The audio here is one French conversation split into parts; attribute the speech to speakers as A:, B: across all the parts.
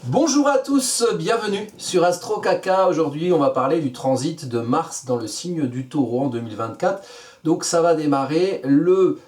A: Bonjour à tous, bienvenue sur Astro Kaka. Aujourd'hui, on va parler du transit de Mars dans le signe du Taureau en 2024. Donc ça va démarrer le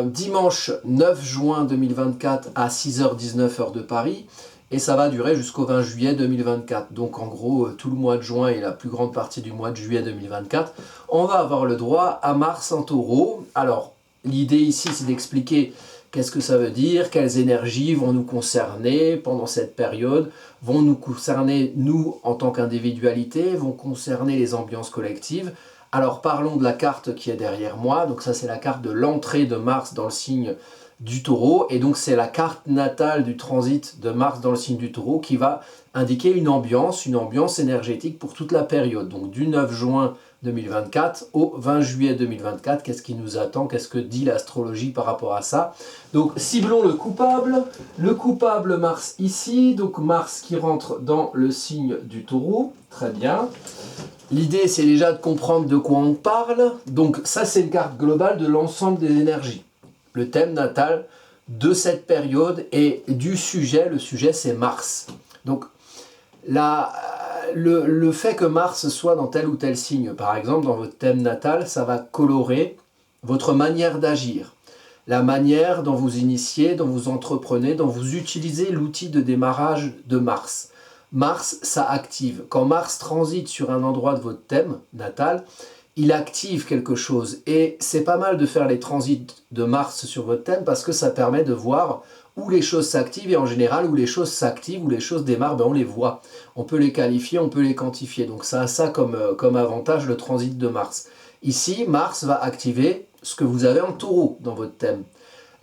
A: dimanche 9 juin 2024 à 6h19 heure de Paris et ça va durer jusqu'au 20 juillet 2024. Donc en gros, tout le mois de juin et la plus grande partie du mois de juillet 2024, on va avoir le droit à Mars en Taureau. Alors, l'idée ici, c'est d'expliquer qu'est-ce que ça veut dire, quelles énergies vont nous concerner pendant cette période, vont nous concerner nous en tant qu'individualité, vont concerner les ambiances collectives. Alors parlons de la carte qui est derrière moi. Donc ça, c'est la carte de l'entrée de Mars dans le signe du Taureau, et donc c'est la carte natale du transit de Mars dans le signe du Taureau qui va indiquer une ambiance énergétique pour toute la période, donc du 9 juin 2024 au 20 juillet 2024. Qu'est-ce qui nous attend? Qu'est-ce que dit l'astrologie par rapport à ça? Donc ciblons le coupable Mars ici, donc Mars qui rentre dans le signe du Taureau, très bien. L'idée, c'est déjà de comprendre de quoi on parle. Donc ça, c'est une carte globale de l'ensemble des énergies. Le thème natal de cette période et du sujet, le sujet, c'est Mars. Donc le fait que Mars soit dans tel ou tel signe, par exemple, dans votre thème natal, ça va colorer votre manière d'agir. La manière dont vous initiez, dont vous entreprenez, dont vous utilisez l'outil de démarrage de Mars. Mars, ça active. Quand Mars transite sur un endroit de votre thème natal, il active quelque chose. Et c'est pas mal de faire les transits de Mars sur votre thème parce que ça permet de voir où les choses s'activent, et en général, où les choses s'activent, où les choses démarrent, on les voit. On peut les qualifier, on peut les quantifier. Donc ça a ça comme avantage, le transit de Mars. Ici, Mars va activer ce que vous avez en Taureau dans votre thème.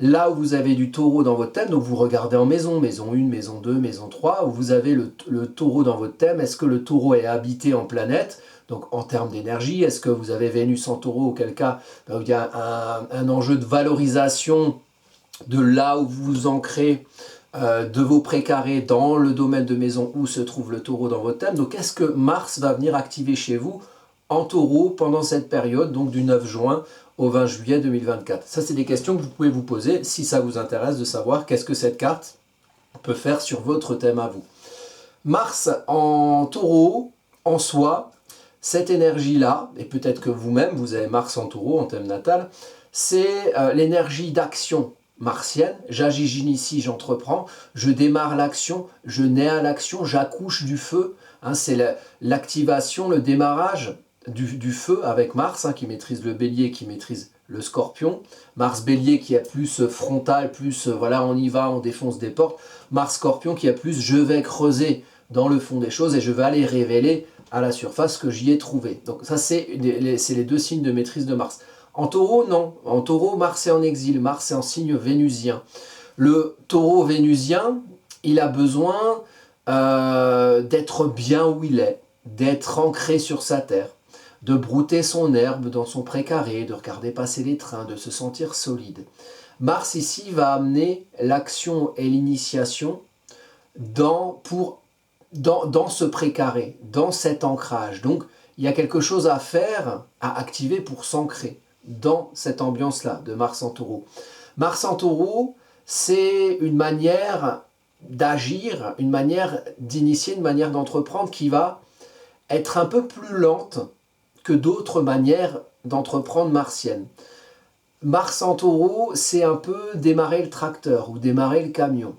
A: Là où vous avez du Taureau dans votre thème, donc vous regardez en maison 1, maison 2, maison 3, où vous avez le Taureau dans votre thème. Est-ce que le Taureau est habité en planète? Donc en termes d'énergie, est-ce que vous avez Vénus en Taureau, auquel cas il y a un enjeu de valorisation de là où vous vous ancrez, de vos précarés dans le domaine de maison où se trouve le Taureau dans votre thème. Donc est-ce que Mars va venir activer chez vous en Taureau pendant cette période, donc du 9 juin au 20 juillet 2024? Ça, c'est des questions que vous pouvez vous poser si ça vous intéresse de savoir qu'est-ce que cette carte peut faire sur votre thème à vous. Mars en Taureau, en soi, cette énergie-là, et peut-être que vous-même, vous avez Mars en Taureau en thème natal, c'est l'énergie d'action martienne. J'agis, j'initie, j'entreprends, je démarre l'action, je nais à l'action, j'accouche du feu. Hein, c'est l'activation, le démarrage du feu avec Mars, qui maîtrise le bélier, qui maîtrise le scorpion. Mars bélier qui a plus frontal, plus voilà, on y va, on défonce des portes. Mars scorpion qui a plus je vais creuser dans le fond des choses et je vais aller révéler à la surface que j'y ai trouvé. Donc ça, c'est les deux signes de maîtrise de Mars. En Taureau, non. En Taureau, Mars est en exil, Mars est en signe vénusien. Le Taureau vénusien, il a besoin d'être bien où il est, d'être ancré sur sa terre, de brouter son herbe dans son précaré, de regarder passer les trains, de se sentir solide. Mars ici va amener l'action et l'initiation dans ce précaré, dans cet ancrage. Donc il y a quelque chose à faire, à activer pour s'ancrer dans cette ambiance-là de Mars en Taureau. Mars en Taureau, c'est une manière d'agir, une manière d'initier, une manière d'entreprendre qui va être un peu plus lente que d'autres manières d'entreprendre martiennes. Mars en Taureau, c'est un peu démarrer le tracteur ou démarrer le camion.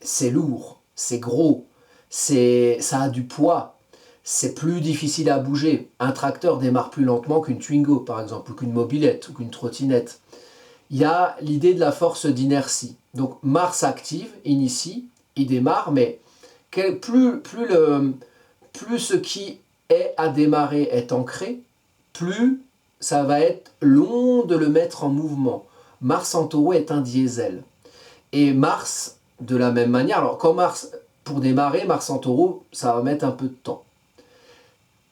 A: C'est lourd, c'est gros, ça a du poids. C'est plus difficile à bouger. Un tracteur démarre plus lentement qu'une Twingo, par exemple, ou qu'une mobilette, ou qu'une trottinette. Il y a l'idée de la force d'inertie. Donc Mars active, initie, il démarre, mais plus ce qui est à démarrer est ancré, plus ça va être long de le mettre en mouvement. Mars en Taureau est un diesel. Et Mars, de la même manière, alors quand Mars, pour démarrer, Mars en Taureau, ça va mettre un peu de temps.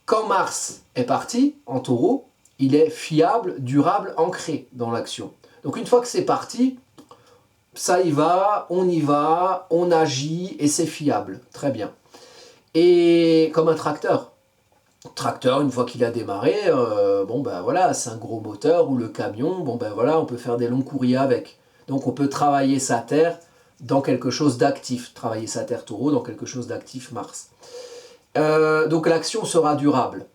A: Quand Mars est parti en Taureau, il est fiable, durable, ancré dans l'action. Donc une fois que c'est parti, ça y va, on agit et c'est fiable. Très bien. Et comme un tracteur. Tracteur, une fois qu'il a démarré, voilà, c'est un gros moteur, ou le camion, on peut faire des longs courriers avec. Donc on peut travailler sa terre dans quelque chose d'actif, travailler sa terre taureau dans quelque chose d'actif Mars. Donc l'action sera durable,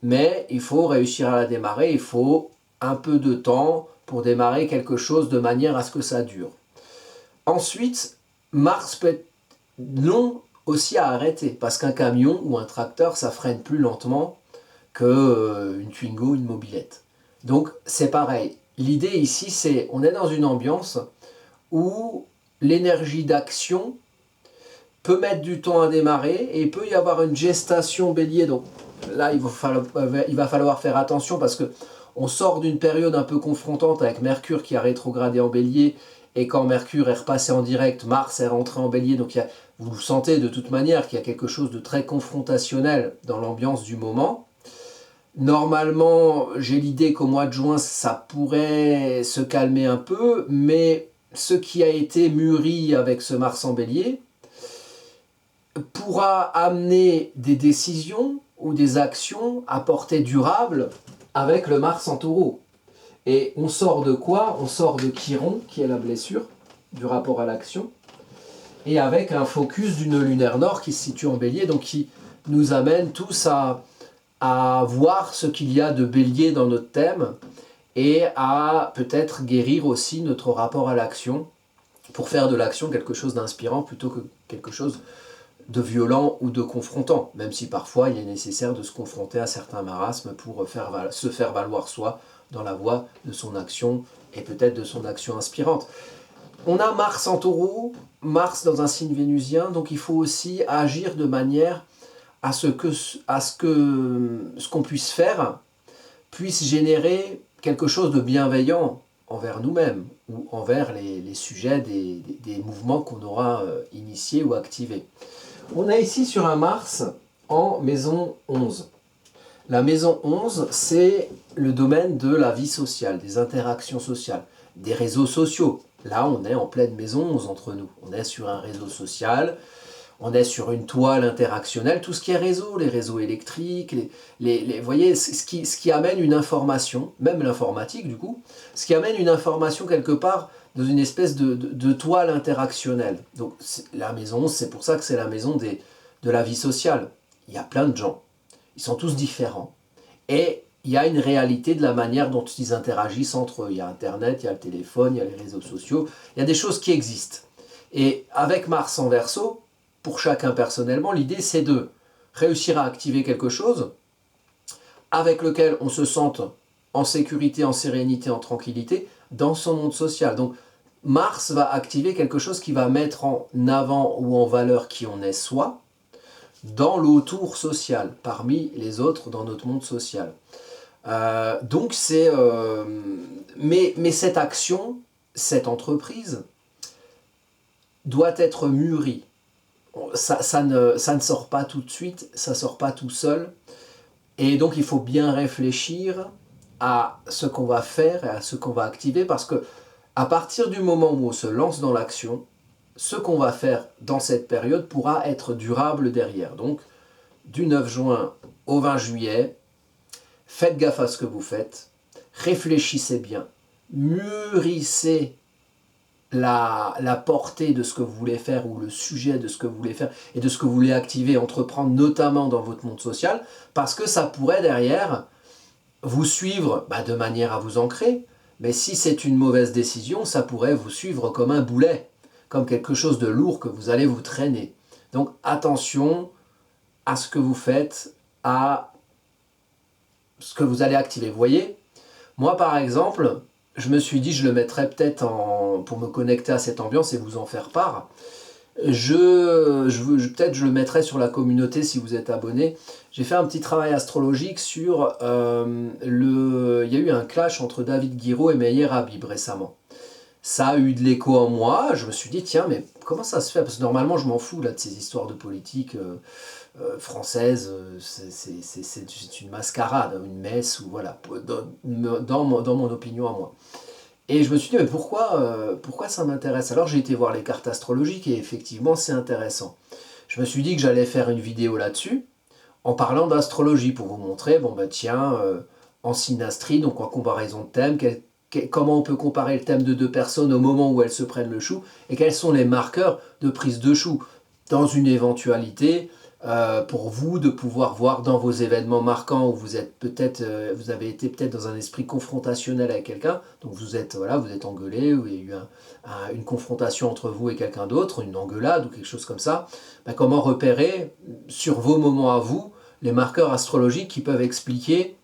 A: mais il faut réussir à la démarrer, il faut un peu de temps pour démarrer quelque chose de manière à ce que ça dure. Ensuite, Mars peut être long aussi à arrêter, parce qu'un camion ou un tracteur, ça freine plus lentement qu'une Twingo, une mobilette. Donc c'est pareil. L'idée ici, c'est on est dans une ambiance où l'énergie d'action peut mettre du temps à démarrer et il peut y avoir une gestation bélier. Donc là, il va falloir faire attention parce que on sort d'une période un peu confrontante avec Mercure qui a rétrogradé en bélier et quand Mercure est repassé en direct, Mars est rentré en bélier. Donc vous sentez de toute manière qu'il y a quelque chose de très confrontationnel dans l'ambiance du moment. Normalement, j'ai l'idée qu'au mois de juin, ça pourrait se calmer un peu, mais ce qui a été mûri avec ce Mars en bélier pourra amener des décisions ou des actions à portée durable avec le Mars en taureau. Et on sort de quoi? On sort de Chiron, qui est la blessure, du rapport à l'action, et avec un focus d'une lunaire nord qui se situe en bélier, donc qui nous amène tous à voir ce qu'il y a de bélier dans notre thème et à peut-être guérir aussi notre rapport à l'action pour faire de l'action quelque chose d'inspirant plutôt que quelque chose de violent ou de confrontant, même si parfois il est nécessaire de se confronter à certains marasmes pour se faire valoir soi dans la voie de son action et peut-être de son action inspirante. On a Mars en taureau, Mars dans un signe vénusien, donc il faut aussi agir de manière à ce qu'on puisse faire puisse générer quelque chose de bienveillant envers nous-mêmes ou envers les sujets des mouvements qu'on aura initiés ou activés. On a ici sur un Mars en maison 11. La maison 11, c'est le domaine de la vie sociale, des interactions sociales, des réseaux sociaux. Là, on est en pleine maison 11 entre nous. On est sur un réseau social, on est sur une toile interactionnelle, tout ce qui est réseau, les réseaux électriques, vous voyez, ce qui amène une information, même l'informatique du coup, ce qui amène une information quelque part dans une espèce de toile interactionnelle. Donc la maison, c'est pour ça que c'est la maison de la vie sociale. Il y a plein de gens, ils sont tous différents. Et il y a une réalité de la manière dont ils interagissent entre eux. Il y a Internet, il y a le téléphone, il y a les réseaux sociaux, il y a des choses qui existent. Et avec Mars en Verseau, pour chacun personnellement, l'idée c'est de réussir à activer quelque chose avec lequel on se sente en sécurité, en sérénité, en tranquillité dans son monde social. Donc Mars va activer quelque chose qui va mettre en avant ou en valeur qui on est soi dans l'autour social, parmi les autres dans notre monde social. Donc c'est... mais cette action, cette entreprise, doit être mûrie. Ça ne sort pas tout de suite, ça ne sort pas tout seul. Et donc il faut bien réfléchir à ce qu'on va faire et à ce qu'on va activer parce que à partir du moment où on se lance dans l'action, ce qu'on va faire dans cette période pourra être durable derrière. Donc du 9 juin au 20 juillet, faites gaffe à ce que vous faites, réfléchissez bien, mûrissez la portée de ce que vous voulez faire ou le sujet de ce que vous voulez faire et de ce que vous voulez activer, entreprendre notamment dans votre monde social, parce que ça pourrait derrière vous suivre de manière à vous ancrer, mais si c'est une mauvaise décision, ça pourrait vous suivre comme un boulet, comme quelque chose de lourd que vous allez vous traîner. Donc attention à ce que vous faites, à ce que vous allez activer. Vous voyez, moi par exemple, je me suis dit, je le mettrais peut-être pour me connecter à cette ambiance et vous en faire part. Peut-être je le mettrai sur la communauté si vous êtes abonné. J'ai fait un petit travail astrologique sur il y a eu un clash entre David Guiraud et Meyer Habib récemment. Ça a eu de l'écho en moi. Je me suis dit, tiens, mais comment ça se fait? Parce que normalement, je m'en fous là, de ces histoires de politique française. C'est une mascarade, une messe, ou voilà, dans mon opinion à moi. Et je me suis dit, mais pourquoi ça m'intéresse? Alors j'ai été voir les cartes astrologiques et effectivement, c'est intéressant. Je me suis dit que j'allais faire une vidéo là-dessus, en parlant d'astrologie, pour vous montrer, en synastrie, donc en comparaison de thème, comment on peut comparer le thème de deux personnes au moment où elles se prennent le chou, et quels sont les marqueurs de prise de chou dans une éventualité pour vous de pouvoir voir dans vos événements marquants où vous êtes peut-être, vous avez été peut-être dans un esprit confrontationnel avec quelqu'un, donc vous êtes engueulé, ou il y a eu une confrontation entre vous et quelqu'un d'autre, une engueulade ou quelque chose comme ça, comment repérer sur vos moments à vous les marqueurs astrologiques qui peuvent expliquer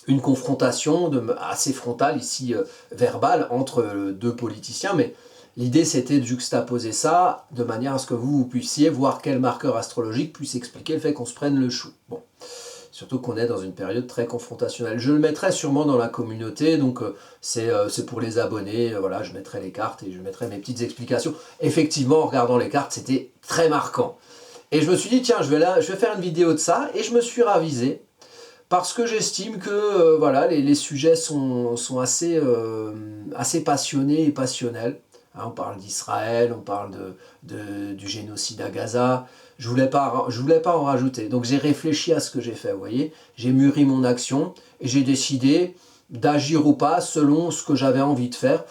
A: une confrontation assez frontale, ici verbale, entre deux politiciens, mais l'idée c'était de juxtaposer ça de manière à ce que vous puissiez voir quel marqueur astrologique puisse expliquer le fait qu'on se prenne le chou. Bon. Surtout qu'on est dans une période très confrontationnelle. Je le mettrai sûrement dans la communauté, donc c'est pour les abonnés, voilà, je mettrai les cartes et je mettrai mes petites explications. Effectivement, en regardant les cartes, c'était très marquant. Et je me suis dit, tiens, je vais faire une vidéo de ça, et je me suis ravisé, parce que j'estime que voilà, les sujets sont assez, assez passionnés et passionnels. Hein, on parle d'Israël, on parle du génocide à Gaza. Je voulais pas en rajouter. Donc j'ai réfléchi à ce que j'ai fait, vous voyez. J'ai mûri mon action et j'ai décidé d'agir ou pas selon ce que j'avais envie de faire.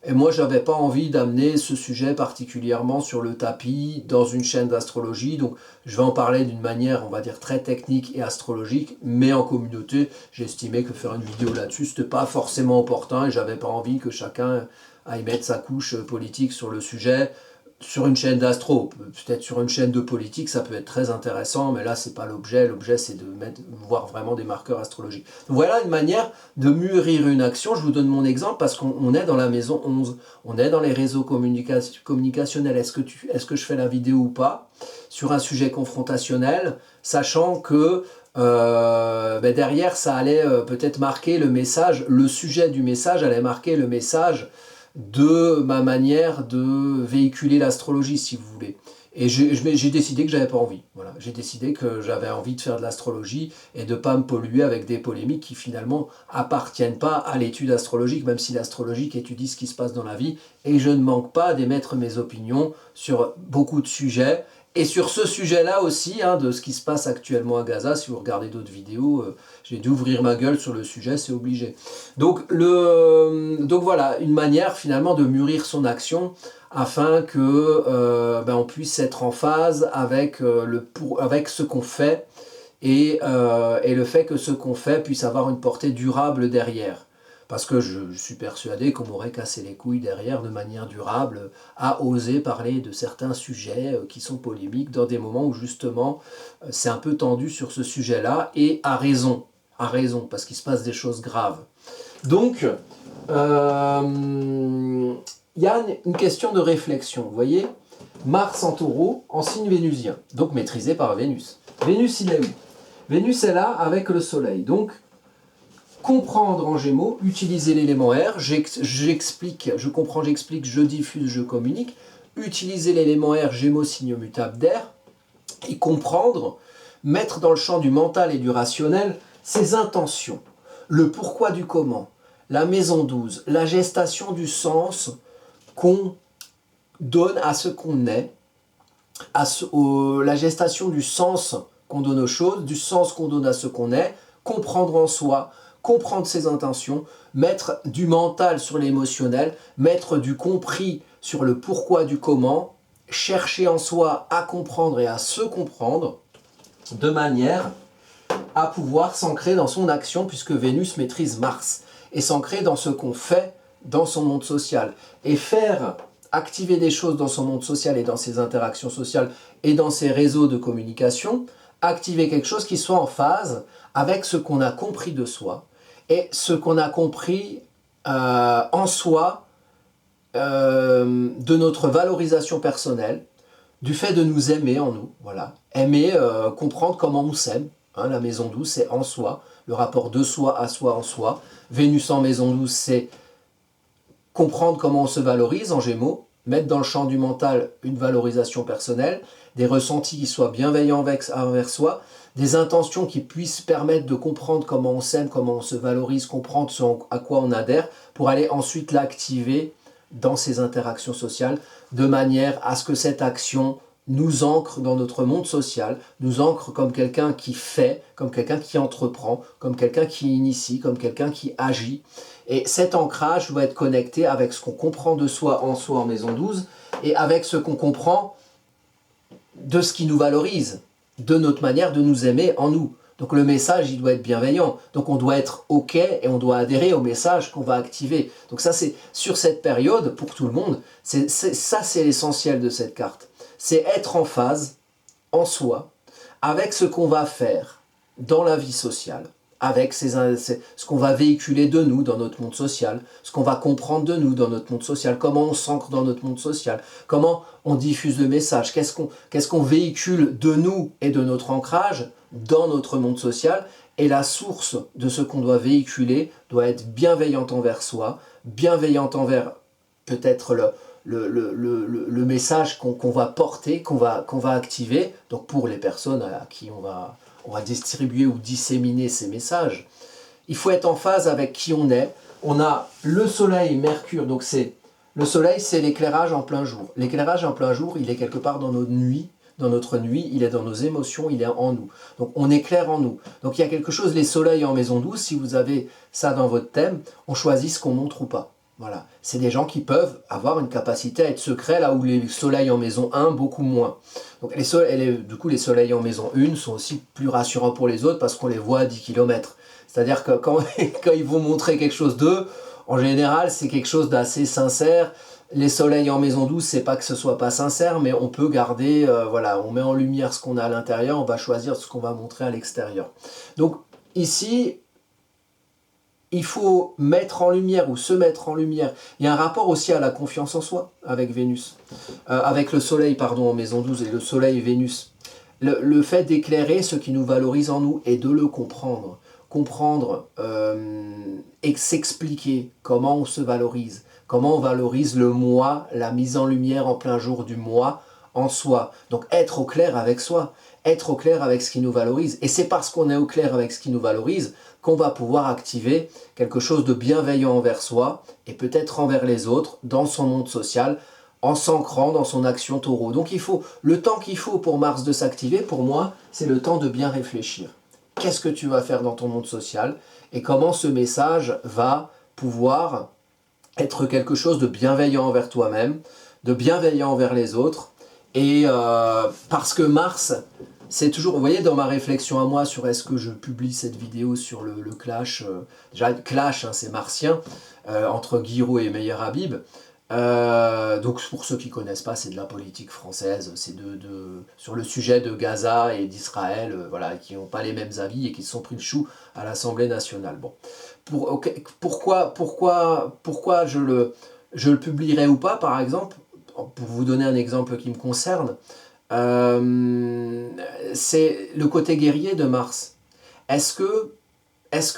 A: Et moi, je n'avais pas envie d'amener ce sujet particulièrement sur le tapis dans une chaîne d'astrologie. Donc, je vais en parler d'une manière, on va dire, très technique et astrologique. Mais en communauté, j'ai estimé que faire une vidéo là-dessus, ce n'était pas forcément opportun. Et je n'avais pas envie que chacun aille mettre sa couche politique sur le sujet. Sur une chaîne d'astro, peut-être sur une chaîne de politique, ça peut être très intéressant, mais là, c'est pas l'objet. L'objet, c'est de voir vraiment des marqueurs astrologiques. Donc, voilà une manière de mûrir une action. Je vous donne mon exemple parce qu'on est dans la maison 11. On est dans les réseaux communicationnels. Est-ce que je fais la vidéo ou pas sur un sujet confrontationnel, sachant que derrière, ça allait peut-être marquer le message, le sujet du message allait marquer le message de ma manière de véhiculer l'astrologie, si vous voulez. Et j'ai décidé que j'avais pas envie. Voilà. J'ai décidé que j'avais envie de faire de l'astrologie et de pas me polluer avec des polémiques qui finalement appartiennent pas à l'étude astrologique, même si l'astrologique étudie ce qui se passe dans la vie. Et je ne manque pas d'émettre mes opinions sur beaucoup de sujets. Et sur ce sujet-là aussi, hein, de ce qui se passe actuellement à Gaza, si vous regardez d'autres vidéos, j'ai dû ouvrir ma gueule sur le sujet, c'est obligé. Donc voilà, une manière finalement de mûrir son action afin que on puisse être en phase avec, avec ce qu'on fait et le fait que ce qu'on fait puisse avoir une portée durable derrière. Parce que je suis persuadé qu'on m'aurait cassé les couilles derrière de manière durable à oser parler de certains sujets qui sont polémiques dans des moments où justement c'est un peu tendu sur ce sujet-là et à raison, parce qu'il se passe des choses graves. Donc, il y a une question de réflexion, vous voyez, Mars en taureau en signe vénusien, donc maîtrisé par Vénus. Vénus, il est où? Vénus est là avec le soleil, donc comprendre en Gémeaux, utiliser l'élément R, j'explique, je comprends, j'explique, je diffuse, je communique, utiliser l'élément R, Gémeaux, signe mutable d'air, et comprendre, mettre dans le champ du mental et du rationnel ses intentions, le pourquoi du comment, la maison 12, la gestation du sens qu'on donne à ce qu'on est, la gestation du sens qu'on donne aux choses, du sens qu'on donne à ce qu'on est, comprendre en soi, comprendre ses intentions, mettre du mental sur l'émotionnel, mettre du compris sur le pourquoi du comment, chercher en soi à comprendre et à se comprendre, de manière à pouvoir s'ancrer dans son action, puisque Vénus maîtrise Mars, et s'ancrer dans ce qu'on fait dans son monde social. Et faire activer des choses dans son monde social et dans ses interactions sociales et dans ses réseaux de communication, activer quelque chose qui soit en phase avec ce qu'on a compris de soi, et ce qu'on a compris en soi de notre valorisation personnelle, du fait de nous aimer en nous, voilà. Aimer, comprendre comment on s'aime, hein, la maison 12 c'est en soi, le rapport de soi à soi en soi. Vénus en maison 12 c'est comprendre comment on se valorise en Gémeaux, mettre dans le champ du mental une valorisation personnelle, des ressentis qui soient bienveillants envers soi, des intentions qui puissent permettre de comprendre comment on s'aime, comment on se valorise, comprendre ce à quoi on adhère, pour aller ensuite l'activer dans ses interactions sociales, de manière à ce que cette action nous ancre dans notre monde social, nous ancre comme quelqu'un qui fait, comme quelqu'un qui entreprend, comme quelqu'un qui initie, comme quelqu'un qui agit. Et cet ancrage doit être connecté avec ce qu'on comprend de soi en maison 12 et avec ce qu'on comprend de ce qui nous valorise, de notre manière de nous aimer en nous. Donc le message, il doit être bienveillant. Donc on doit être OK et on doit adhérer au message qu'on va activer. Donc ça, c'est sur cette période, pour tout le monde, ça c'est l'essentiel de cette carte. C'est être en phase, en soi, avec ce qu'on va faire dans la vie sociale, avec ce qu'on va véhiculer de nous dans notre monde social, ce qu'on va comprendre de nous dans notre monde social, comment on s'ancre dans notre monde social, comment on diffuse le message, qu'est-ce qu'on véhicule de nous et de notre ancrage dans notre monde social. Et la source de ce qu'on doit véhiculer doit être bienveillante envers soi, bienveillante envers peut-être le message qu'on va porter, qu'on va activer, donc pour les personnes à qui on va distribuer ou disséminer ces messages. Il faut être en phase avec qui on est. On a le soleil, Mercure, donc le soleil, c'est l'éclairage en plein jour. L'éclairage en plein jour, il est quelque part dans notre nuit, il est dans nos émotions, il est en nous. Donc on éclaire en nous. Donc il y a quelque chose, les soleils en maison 12, si vous avez ça dans votre thème, on choisit ce qu'on montre ou pas. Voilà. C'est des gens qui peuvent avoir une capacité à être secrets, là où les soleils en maison 1, beaucoup moins. Donc du coup, les soleils en maison 1 sont aussi plus rassurants pour les autres parce qu'on les voit à 10 km. C'est-à-dire que quand ils vont montrer quelque chose d'eux, en général, c'est quelque chose d'assez sincère. Les soleils en maison 12, c'est pas que ce soit pas sincère, mais on peut garder, voilà, on met en lumière ce qu'on a à l'intérieur, on va choisir ce qu'on va montrer à l'extérieur. Donc ici, il faut mettre en lumière ou se mettre en lumière. Il y a un rapport aussi à la confiance en soi avec Vénus, avec le soleil, pardon, en maison 12 et le soleil et Vénus. Le fait d'éclairer ce qui nous valorise en nous et de le comprendre. Comprendre et s'expliquer comment on se valorise, comment on valorise le moi, la mise en lumière en plein jour du moi en soi. Donc être au clair avec soi, être au clair avec ce qui nous valorise. Et c'est parce qu'on est au clair avec ce qui nous valorise qu'on va pouvoir activer quelque chose de bienveillant envers soi et peut-être envers les autres dans son monde social en s'ancrant dans son action taureau. Donc le temps qu'il faut pour Mars de s'activer, pour moi, c'est le temps de bien réfléchir. Qu'est-ce que tu vas faire dans ton monde social et comment ce message va pouvoir être quelque chose de bienveillant envers toi-même, de bienveillant envers les autres. Et parce que Mars, c'est toujours, vous voyez, dans ma réflexion à moi sur est-ce que je publie cette vidéo sur le clash, déjà clash, hein, c'est martien, entre Guiraud et Meyer Habib. Donc pour ceux qui ne connaissent pas, c'est de la politique française, c'est sur le sujet de Gaza et d'Israël, voilà, qui n'ont pas les mêmes avis et qui se sont pris le chou à l'Assemblée nationale. Bon. Pourquoi je le publierai ou pas, par exemple, pour vous donner un exemple qui me concerne, c'est le côté guerrier de Mars. Est-ce que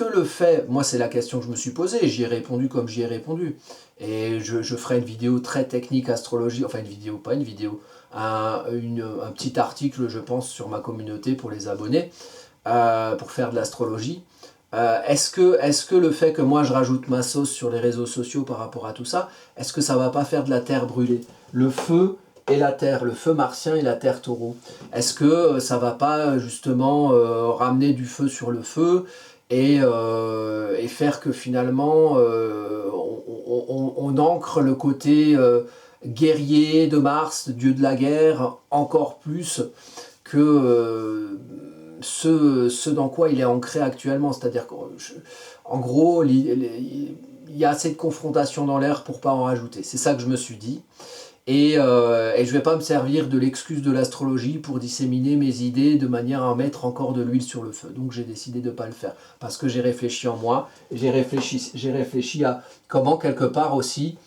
A: le fait, moi c'est la question que je me suis posée, j'y ai répondu comme j'y ai répondu, et je ferai une vidéo très technique astrologie, enfin une vidéo, pas une vidéo, un petit article je pense sur ma communauté pour les abonnés, pour faire de l'astrologie. Est-ce que le fait que moi je rajoute ma sauce sur les réseaux sociaux par rapport à tout ça, est-ce que ça va pas faire de la terre brûlée? Le feu et la terre, le feu martien et la terre taureau. Est-ce que ça va pas justement ramener du feu sur le feu et faire que finalement on ancre le côté guerrier de Mars, dieu de la guerre, encore plus que ce dans quoi il est ancré actuellement. C'est-à-dire qu'en gros, il y a assez de confrontation dans l'air pour pas en rajouter. C'est ça que je me suis dit. Et je ne vais pas me servir de l'excuse de l'astrologie pour disséminer mes idées de manière à mettre encore de l'huile sur le feu. Donc j'ai décidé de ne pas le faire. Parce que j'ai réfléchi en moi, j'ai réfléchi à comment quelque part aussi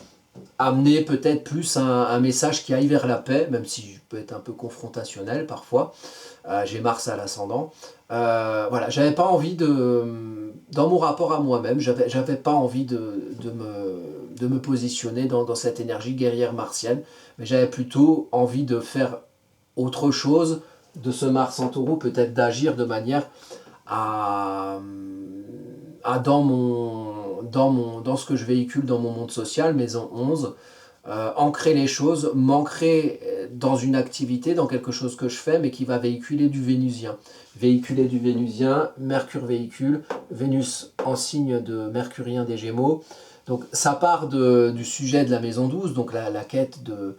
A: amener peut-être plus un message qui aille vers la paix, même si je peux être un peu confrontationnel parfois. J'ai Mars à l'ascendant. Voilà, j'avais pas envie dans mon rapport à moi-même, j'avais pas envie de me positionner dans cette énergie guerrière martienne, mais j'avais plutôt envie de faire autre chose de ce Mars en taureau, peut-être d'agir de manière à dans ce que je véhicule dans mon monde social, maison 11, ancrer les choses, m'ancrer dans une activité, dans quelque chose que je fais, mais qui va véhiculer du vénusien. Véhiculer du vénusien, Mercure véhicule, Vénus en signe de mercurien des Gémeaux. Donc ça part du sujet de la maison 12, donc la quête de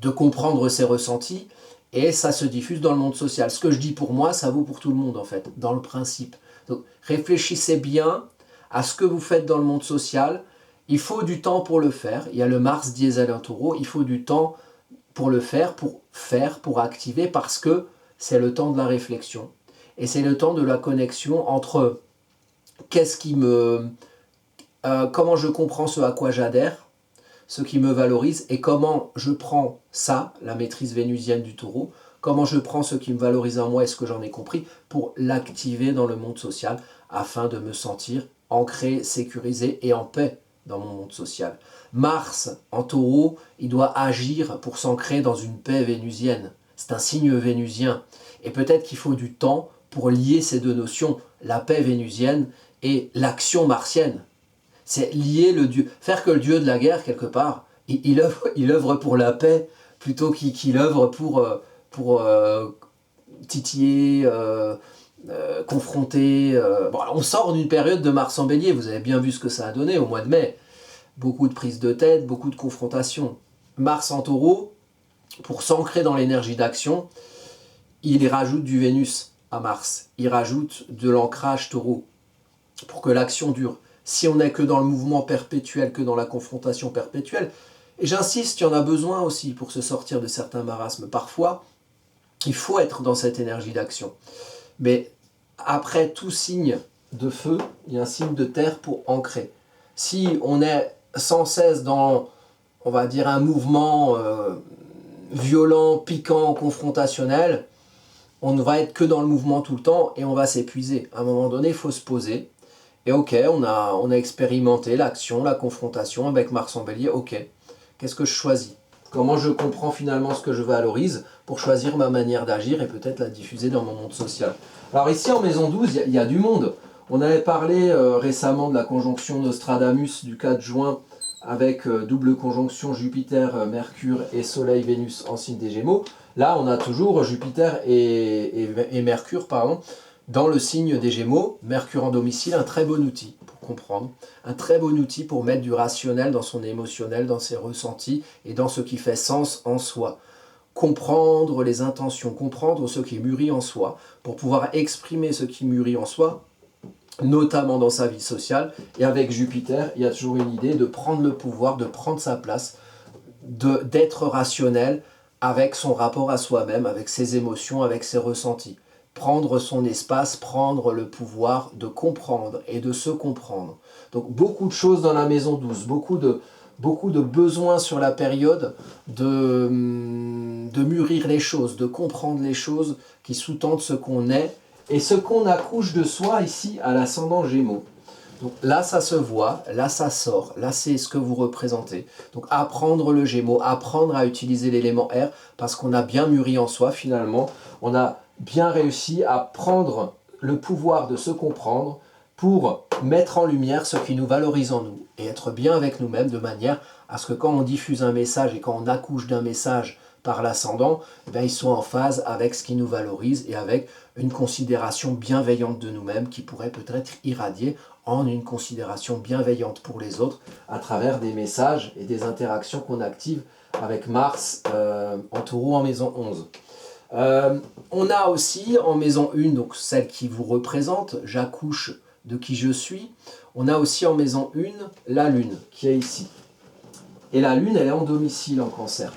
A: comprendre ses ressentis, et ça se diffuse dans le monde social. Ce que je dis pour moi, ça vaut pour tout le monde en fait, dans le principe. Donc réfléchissez bien à ce que vous faites dans le monde social. Il faut du temps pour le faire. Il y a le Mars diesel en Taureau, il faut du temps pour le faire, pour activer, parce que c'est le temps de la réflexion. Et c'est le temps de la connexion entre comment je comprends ce à quoi j'adhère, ce qui me valorise, et comment je prends ça, la maîtrise vénusienne du Taureau, comment je prends ce qui me valorise en moi et ce que j'en ai compris pour l'activer dans le monde social afin de me sentir ancré, sécurisé et en paix dans mon monde social. Mars en Taureau, il doit agir pour s'ancrer dans une paix vénusienne. C'est un signe vénusien. Et peut-être qu'il faut du temps pour lier ces deux notions, la paix vénusienne et l'action martienne. C'est lier le dieu, faire que le dieu de la guerre, quelque part, il œuvre pour la paix plutôt qu'il œuvre pour titiller, confronter. Bon, on sort d'une période de Mars en Bélier, vous avez bien vu ce que ça a donné au mois de mai. Beaucoup de prises de tête, beaucoup de confrontations. Mars en Taureau, pour s'ancrer dans l'énergie d'action, il rajoute du Vénus à Mars. Il rajoute de l'ancrage Taureau pour que l'action dure. Si on n'est que dans le mouvement perpétuel, que dans la confrontation perpétuelle, et j'insiste, il y en a besoin aussi pour se sortir de certains marasmes. Parfois, il faut être dans cette énergie d'action. Mais après tout signe de feu, il y a un signe de terre pour ancrer. Si on est sans cesse dans, on va dire, un mouvement violent, piquant, confrontationnel, on ne va être que dans le mouvement tout le temps et on va s'épuiser. À un moment donné, il faut se poser. Et ok, on a expérimenté l'action, la confrontation avec Mars en Bélier. Ok, qu'est-ce que je choisis? Comment je comprends finalement ce que je valorise pour choisir ma manière d'agir et peut-être la diffuser dans mon monde social. Alors ici en maison 12, il y a du monde. On avait parlé récemment de la conjonction Nostradamus du 4 juin avec double conjonction Jupiter, Mercure et Soleil, Vénus en signe des Gémeaux. Là, on a toujours Jupiter et Mercure, pardon, dans le signe des Gémeaux. Mercure en domicile, un très bon outil pour comprendre, un très bon outil pour mettre du rationnel dans son émotionnel, dans ses ressentis et dans ce qui fait sens en soi. Comprendre les intentions, comprendre ce qui mûrit en soi, pour pouvoir exprimer ce qui mûrit en soi, notamment dans sa vie sociale. Et avec Jupiter, il y a toujours une idée de prendre le pouvoir, de prendre sa place, d'être rationnel avec son rapport à soi-même, avec ses émotions, avec ses ressentis. Prendre son espace, prendre le pouvoir de comprendre et de se comprendre. Donc beaucoup de choses dans la maison 12, beaucoup de besoins sur la période de mûrir les choses, de comprendre les choses qui sous-tendent ce qu'on est et ce qu'on accouche de soi ici à l'ascendant Gémeaux. Donc là, ça se voit, là, ça sort, là, c'est ce que vous représentez. Donc apprendre le Gémeaux, apprendre à utiliser l'élément R, parce qu'on a bien mûri en soi finalement, on a bien réussi à prendre le pouvoir de se comprendre pour mettre en lumière ce qui nous valorise en nous et être bien avec nous-mêmes de manière à ce que quand on diffuse un message et quand on accouche d'un message par l'ascendant, il soit en phase avec ce qui nous valorise et avec une considération bienveillante de nous-mêmes qui pourrait peut-être irradier en une considération bienveillante pour les autres à travers des messages et des interactions qu'on active avec Mars en Taureau en maison 11. On a aussi en maison 1, donc celle qui vous représente, j'accouche de qui je suis. On a aussi en maison 1 la Lune qui est ici. Et la Lune, elle est en domicile en Cancer.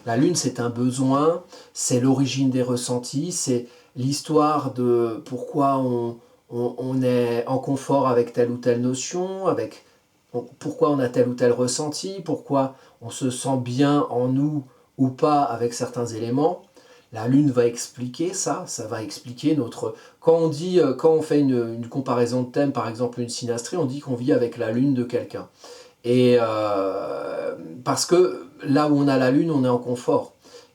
A: La Lune, c'est un besoin, c'est l'origine des ressentis, c'est l'histoire de pourquoi on est en confort avec telle ou telle notion, pourquoi on a tel ou tel ressenti, pourquoi on se sent bien en nous ou pas avec certains éléments. La Lune va expliquer ça va expliquer notre... Quand on fait une comparaison de thème, par exemple une synastrie, on dit qu'on vit avec la Lune de quelqu'un. Et parce que là où on a la Lune, on est en confort.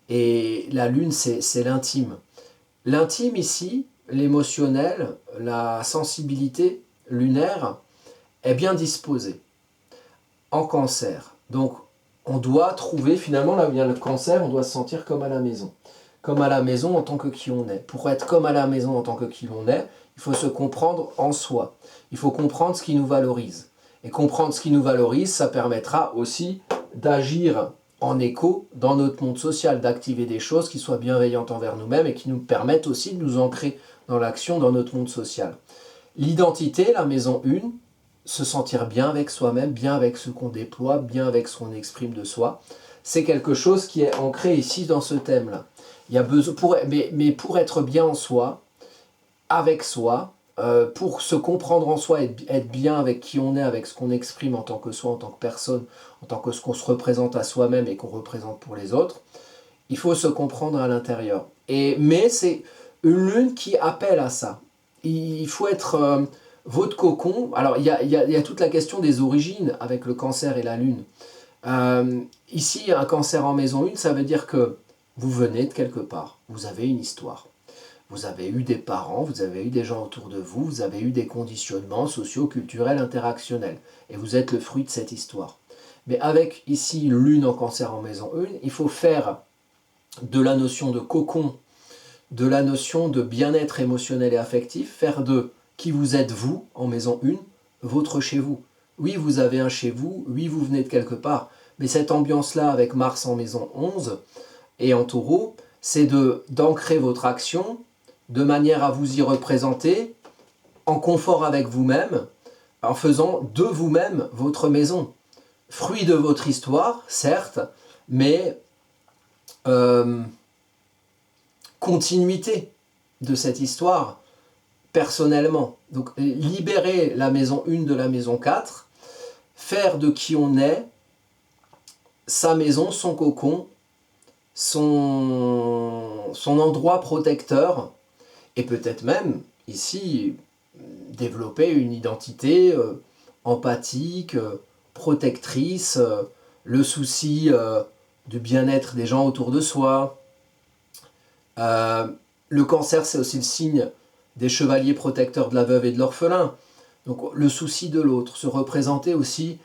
A: Et la Lune, c'est l'intime. L'intime ici, l'émotionnel, la sensibilité lunaire est bien disposée. en cancer. Donc, on doit trouver, finalement, là où il y a le cancer, on doit se sentir comme à la maison. Comme à la maison en tant que qui on est. Pour être comme à la maison en tant que qui l'on est, il faut se comprendre en soi. Il faut comprendre ce qui nous valorise. Et comprendre ce qui nous valorise, ça permettra aussi d'agir en écho dans notre monde social, d'activer des choses qui soient bienveillantes envers nous-mêmes et qui nous permettent aussi de nous ancrer dans l'action, dans notre monde social. L'identité, la maison 1, se sentir bien avec soi-même, bien avec ce qu'on déploie, bien avec ce qu'on exprime de soi, c'est quelque chose qui est ancré ici dans ce thème-là. Il y a besoin, mais pour être bien en soi, avec soi, pour se comprendre en soi, être bien avec qui on est, avec ce qu'on exprime en tant que soi, en tant que personne, en tant que ce qu'on se représente à soi-même et qu'on représente pour les autres, il faut se comprendre à l'intérieur. Mais c'est une lune qui appelle à ça. Il faut être votre cocon. Alors, il y a toute la question des origines avec le cancer et la lune. Ici, un cancer en maison 1, ça veut dire que vous venez de quelque part. Vous avez une histoire. Vous avez eu des parents, vous avez eu des gens autour de vous, vous avez eu des conditionnements sociaux, culturels, interactionnels. Et vous êtes le fruit de cette histoire. Mais avec ici lune en cancer en maison 1, il faut faire de la notion de cocon, de la notion de bien-être émotionnel et affectif, faire de qui vous êtes vous en maison 1, votre chez vous. Oui, vous avez un chez vous, oui, vous venez de quelque part, mais cette ambiance-là avec Mars en maison 11 et en taureau, c'est d'ancrer votre action de manière à vous y représenter en confort avec vous-même, en faisant de vous-même votre maison. Fruit de votre histoire, certes, mais continuité de cette histoire personnellement. Donc libérer la maison 1 de la maison 4, faire de qui on est sa maison, son cocon, son endroit protecteur, et peut-être même ici développer une identité empathique, protectrice, le souci du bien-être des gens autour de soi. Le cancer, c'est aussi le signe des chevaliers protecteurs de la veuve et de l'orphelin. Donc le souci de l'autre, se représenter aussi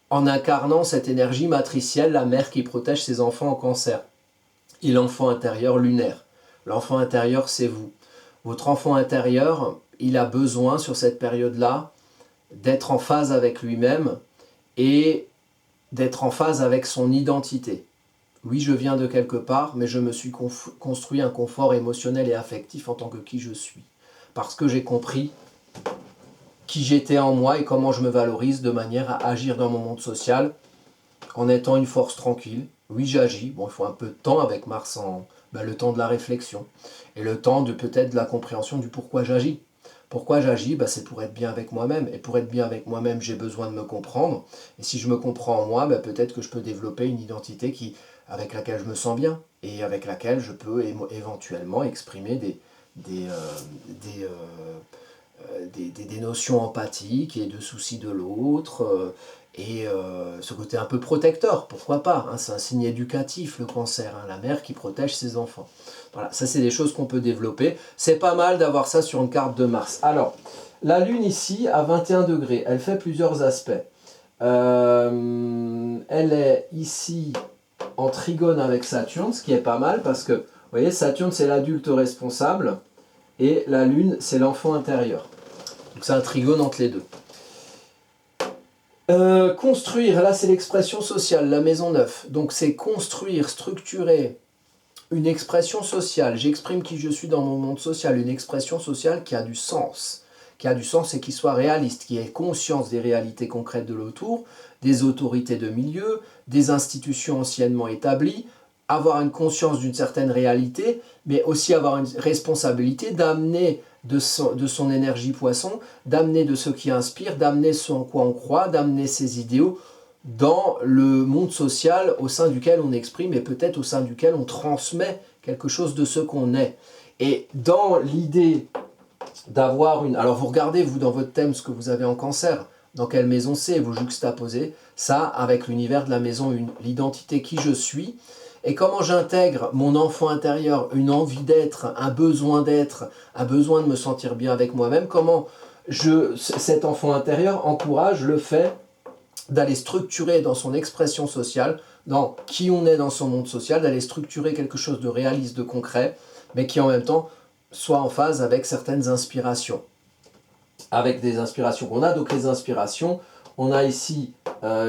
A: en incarnant cette énergie matricielle, la mère qui protège ses enfants en cancer. Et l'enfant intérieur lunaire. L'enfant intérieur, c'est vous. Votre enfant intérieur, il a besoin sur cette période-là d'être en phase avec lui-même et d'être en phase avec son identité. Oui, je viens de quelque part, mais je me suis construit un confort émotionnel et affectif en tant que qui je suis. Parce que j'ai compris qui j'étais en moi et comment je me valorise de manière à agir dans mon monde social en étant une force tranquille. Oui, j'agis. Bon, il faut un peu de temps avec Mars, le temps de la réflexion et le temps de peut-être de la compréhension du pourquoi j'agis. Pourquoi j'agis, c'est pour être bien avec moi-même. Et pour être bien avec moi-même, j'ai besoin de me comprendre. Et si je me comprends en moi, peut-être que je peux développer une identité avec laquelle je me sens bien et avec laquelle je peux éventuellement exprimer des notions empathiques et de soucis de l'autre et ce côté un peu protecteur, pourquoi pas, hein, c'est un signe éducatif le cancer, hein, la mère qui protège ses enfants. Voilà, ça c'est des choses qu'on peut développer. C'est pas mal d'avoir ça sur une carte de Mars. Alors, la Lune ici, à 21 degrés, elle fait plusieurs aspects. Elle est ici en trigone avec Saturne, ce qui est pas mal parce que, vous voyez, Saturne c'est l'adulte responsable et la Lune c'est l'enfant intérieur. Donc c'est un trigone entre les deux. Construire, là c'est l'expression sociale, la maison 9. Donc c'est construire, structurer une expression sociale. J'exprime qui je suis dans mon monde social, une expression sociale qui a du sens. Qui a du sens et qui soit réaliste, qui ait conscience des réalités concrètes de l'autour, des autorités de milieu, des institutions anciennement établies, avoir une conscience d'une certaine réalité, mais aussi avoir une responsabilité d'amener de son énergie poisson, d'amener de ce qui inspire, d'amener ce en quoi on croit, d'amener ses idéaux dans le monde social au sein duquel on exprime et peut-être au sein duquel on transmet quelque chose de ce qu'on est. Et dans l'idée d'avoir une... Alors vous regardez, vous, dans votre thème, ce que vous avez en cancer, dans quelle maison c'est, vous juxtaposez ça avec l'univers de la maison 1, l'identité qui je suis, et comment j'intègre mon enfant intérieur, une envie d'être, un besoin de me sentir bien avec moi-même, comment cet enfant intérieur encourage le fait d'aller structurer dans son expression sociale, dans qui on est dans son monde social, d'aller structurer quelque chose de réaliste, de concret, mais qui en même temps soit en phase avec certaines inspirations. Avec des inspirations qu'on a, donc les inspirations, on a ici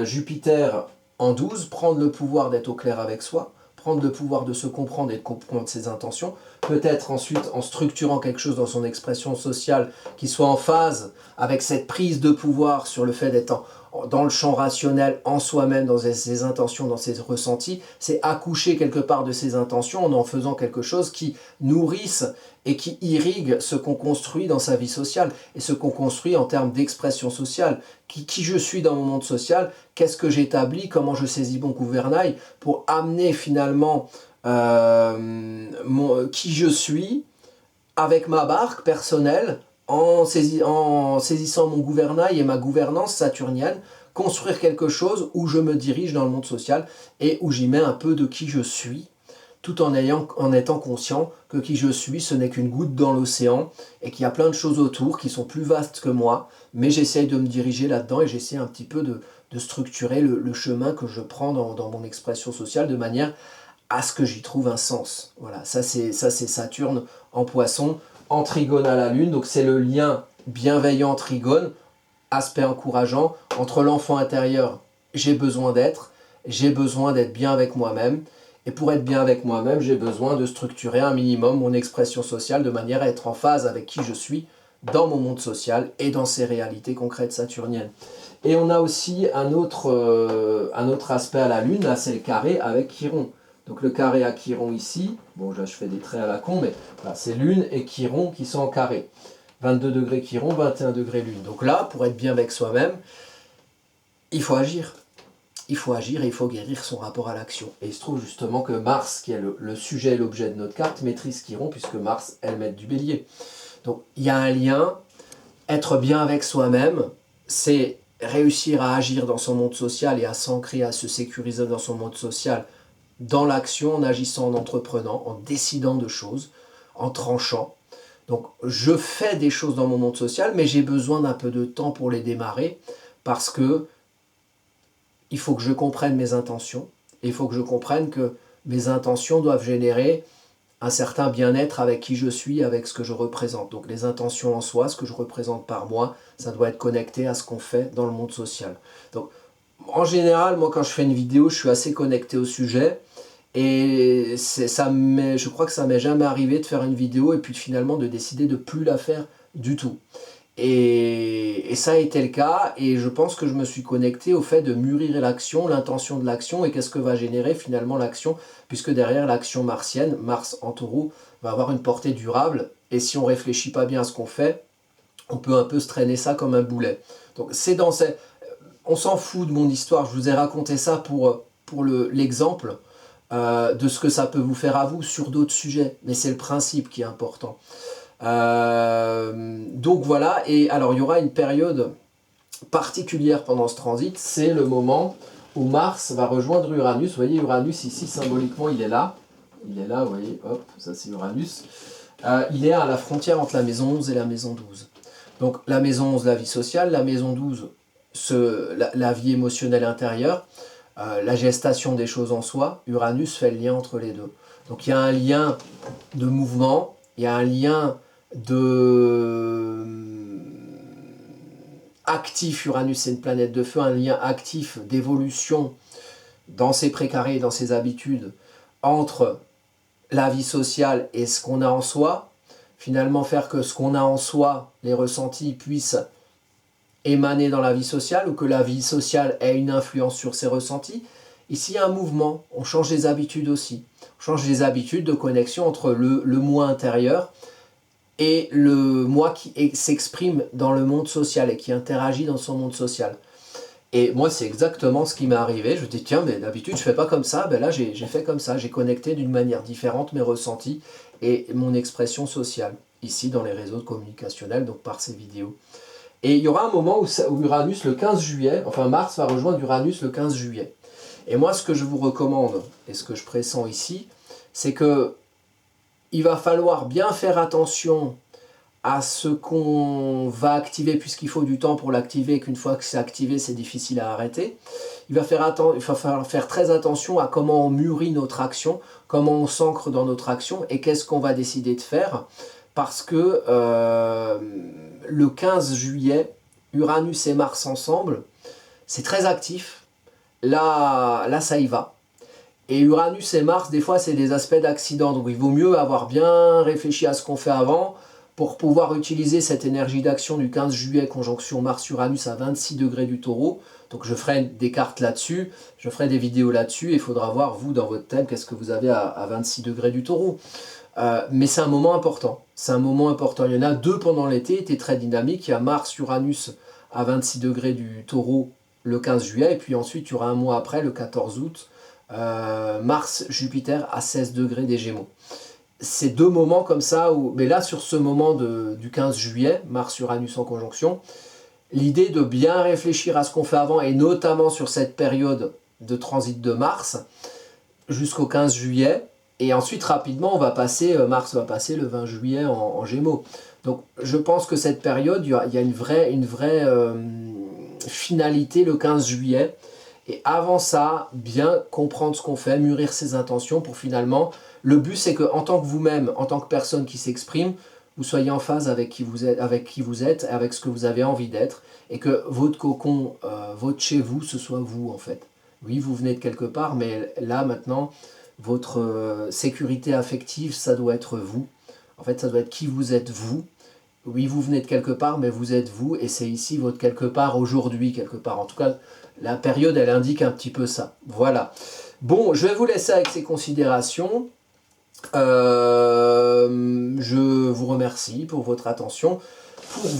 A: Jupiter en 12, prendre le pouvoir d'être au clair avec soi, prendre le pouvoir de se comprendre et de comprendre ses intentions, peut-être ensuite en structurant quelque chose dans son expression sociale qui soit en phase avec cette prise de pouvoir sur le fait d'être dans le champ rationnel, en soi-même, dans ses intentions, dans ses ressentis, c'est accoucher quelque part de ses intentions en faisant quelque chose qui nourrisse et qui irrigue ce qu'on construit dans sa vie sociale et ce qu'on construit en termes d'expression sociale. Qui je suis dans mon monde social, qu'est-ce que j'établis, comment je saisis mon gouvernail pour amener finalement qui je suis avec ma barque personnelle en saisissant mon gouvernail et ma gouvernance saturnienne, construire quelque chose où je me dirige dans le monde social et où j'y mets un peu de qui je suis, tout en étant conscient que qui je suis, ce n'est qu'une goutte dans l'océan et qu'il y a plein de choses autour qui sont plus vastes que moi, mais j'essaye de me diriger là-dedans et j'essaie un petit peu de structurer le chemin que je prends dans mon expression sociale de manière à ce que j'y trouve un sens. Voilà, ça c'est Saturne en Poisson, en trigone à la Lune, donc c'est le lien bienveillant trigone, aspect encourageant, entre l'enfant intérieur, j'ai besoin d'être bien avec moi-même, et pour être bien avec moi-même, j'ai besoin de structurer un minimum mon expression sociale de manière à être en phase avec qui je suis dans mon monde social et dans ces réalités concrètes saturniennes. Et on a aussi un autre aspect à la Lune, là c'est le carré avec Chiron. Donc le carré à Chiron ici, bon là je fais des traits à la con, mais voilà, c'est Lune et Chiron qui sont en carré. 22 degrés Chiron, 21 degrés Lune. Donc là, pour être bien avec soi-même, il faut agir. Il faut agir et il faut guérir son rapport à l'action. Et il se trouve justement que Mars, qui est le sujet et l'objet de notre carte, maîtrise Chiron, puisque Mars est le maître du bélier. Donc il y a un lien, être bien avec soi-même, c'est réussir à agir dans son monde social et à s'ancrer, à se sécuriser dans son monde social, dans l'action, en agissant, en entreprenant, en décidant de choses, en tranchant. Donc je fais des choses dans mon monde social, mais j'ai besoin d'un peu de temps pour les démarrer, parce que il faut que je comprenne mes intentions, et il faut que je comprenne que mes intentions doivent générer un certain bien-être avec qui je suis, avec ce que je représente. Donc les intentions en soi, ce que je représente par moi, ça doit être connecté à ce qu'on fait dans le monde social. Donc en général, moi quand je fais une vidéo, je suis assez connecté au sujet, et je crois que ça m'est jamais arrivé de faire une vidéo et puis finalement de décider de ne plus la faire du tout. Et ça a été le cas, et je pense que je me suis connecté au fait de mûrir l'action, l'intention de l'action, et qu'est-ce que va générer finalement l'action, puisque derrière l'action martienne, Mars en taureau, va avoir une portée durable, et si on ne réfléchit pas bien à ce qu'on fait, on peut un peu se traîner ça comme un boulet. Donc on s'en fout de mon histoire, je vous ai raconté ça pour l'exemple de ce que ça peut vous faire à vous sur d'autres sujets, mais c'est le principe qui est important. Donc voilà, et alors il y aura une période particulière pendant ce transit, c'est le moment où Mars va rejoindre Uranus. Vous voyez Uranus ici, symboliquement il est là, vous voyez, hop, ça c'est Uranus. Il est à la frontière entre la maison 11 et la maison 12. Donc la maison 11, la vie sociale, la maison 12, la vie émotionnelle intérieure, la gestation des choses en soi. Uranus fait le lien entre les deux. Donc il y a un lien de mouvement, il y a un lien actif. Uranus c'est une planète de feu, un lien actif d'évolution dans ses précarés, dans ses habitudes, entre la vie sociale et ce qu'on a en soi, finalement faire que ce qu'on a en soi, les ressentis, puissent émaner dans la vie sociale, ou que la vie sociale ait une influence sur ses ressentis. Ici, il y a un mouvement, on change les habitudes aussi. On change les habitudes de connexion entre le moi intérieur et le moi qui s'exprime dans le monde social et qui interagit dans son monde social. Et moi, c'est exactement ce qui m'est arrivé. Je me dis, tiens, mais d'habitude, je fais pas comme ça. Ben là, j'ai fait comme ça. J'ai connecté d'une manière différente mes ressentis et mon expression sociale, ici dans les réseaux communicationnels, donc par ces vidéos. Et il y aura un moment où Uranus, le 15 juillet, enfin Mars va rejoindre Uranus le 15 juillet. Et moi, ce que je vous recommande, et ce que je pressens ici, c'est que il va falloir bien faire attention à ce qu'on va activer, puisqu'il faut du temps pour l'activer, et qu'une fois que c'est activé, c'est difficile à arrêter. Il va falloir faire très attention à comment on mûrit notre action, comment on s'ancre dans notre action, et qu'est-ce qu'on va décider de faire, parce que le 15 juillet, Uranus et Mars ensemble, c'est très actif. Là, ça y va. Et Uranus et Mars, des fois, c'est des aspects d'accident. Donc, il vaut mieux avoir bien réfléchi à ce qu'on fait avant pour pouvoir utiliser cette énergie d'action du 15 juillet, conjonction Mars-Uranus à 26 degrés du Taureau. Donc, je ferai des cartes là-dessus, je ferai des vidéos là-dessus. Il faudra voir, vous, dans votre thème, qu'est-ce que vous avez à 26 degrés du Taureau. Mais c'est un moment important. C'est un moment important. Il y en a deux pendant l'été, était très dynamique. Il y a Mars-Uranus à 26 degrés du Taureau le 15 juillet. Et puis ensuite, il y aura un mois après, le 14 août, Mars-Jupiter à 16 degrés des Gémeaux. C'est deux moments comme ça, mais là sur ce moment du 15 juillet, Mars-Uranus en conjonction, l'idée de bien réfléchir à ce qu'on fait avant, et notamment sur cette période de transit de Mars, jusqu'au 15 juillet, et ensuite rapidement Mars va passer le 20 juillet en Gémeaux. Donc je pense que cette période, il y a une vraie finalité le 15 juillet, et avant ça, bien comprendre ce qu'on fait, mûrir ses intentions pour finalement... Le but, c'est qu'en tant que vous-même, en tant que personne qui s'exprime, vous soyez en phase avec qui vous êtes, avec ce que vous avez envie d'être, et que votre cocon, votre chez vous, ce soit vous, en fait. Oui, vous venez de quelque part, mais là, maintenant, votre sécurité affective, ça doit être vous. En fait, ça doit être qui vous êtes, vous. Oui, vous venez de quelque part, mais vous êtes vous, et c'est ici votre quelque part aujourd'hui, quelque part. En tout cas, la période, elle indique un petit peu ça. Voilà. Bon, je vais vous laisser avec ces considérations. Je vous remercie pour votre attention.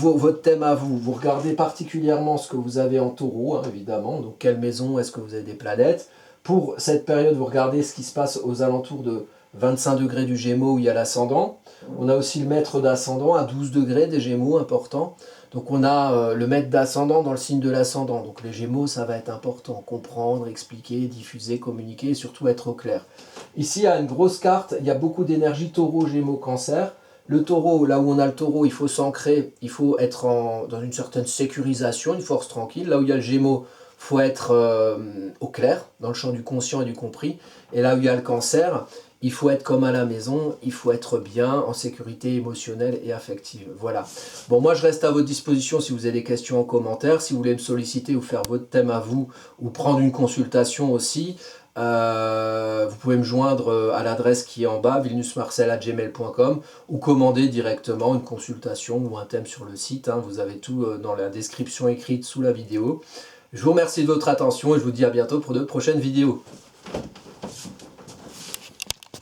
A: Pour votre thème à vous, vous regardez particulièrement ce que vous avez en Taureau, hein, évidemment. Donc, quelle maison est-ce que vous avez des planètes? Pour cette période, vous regardez ce qui se passe aux alentours de 25 degrés du Gémeaux où il y a l'ascendant. On a aussi le maître d'ascendant à 12 degrés des Gémeaux, important. Donc on a le maître d'ascendant dans le signe de l'ascendant. Donc les Gémeaux, ça va être important. Comprendre, expliquer, diffuser, communiquer et surtout être au clair. Ici, il y a une grosse carte. Il y a beaucoup d'énergie Taureau, Gémeaux, Cancer. Le Taureau, là où on a le Taureau, il faut s'ancrer. Il faut être dans une certaine sécurisation, une force tranquille. Là où il y a le Gémeaux, il faut être au clair, dans le champ du conscient et du compris. Et là où il y a le Cancer, il faut être comme à la maison, il faut être bien, en sécurité émotionnelle et affective. Voilà. Bon, moi, je reste à votre disposition si vous avez des questions en commentaire. Si vous voulez me solliciter ou faire votre thème à vous, ou prendre une consultation aussi, vous pouvez me joindre à l'adresse qui est en bas, vilnusmarcel@gmail.com, ou commander directement une consultation ou un thème sur le site. Hein. Vous avez tout dans la description écrite sous la vidéo. Je vous remercie de votre attention et je vous dis à bientôt pour de prochaines vidéos.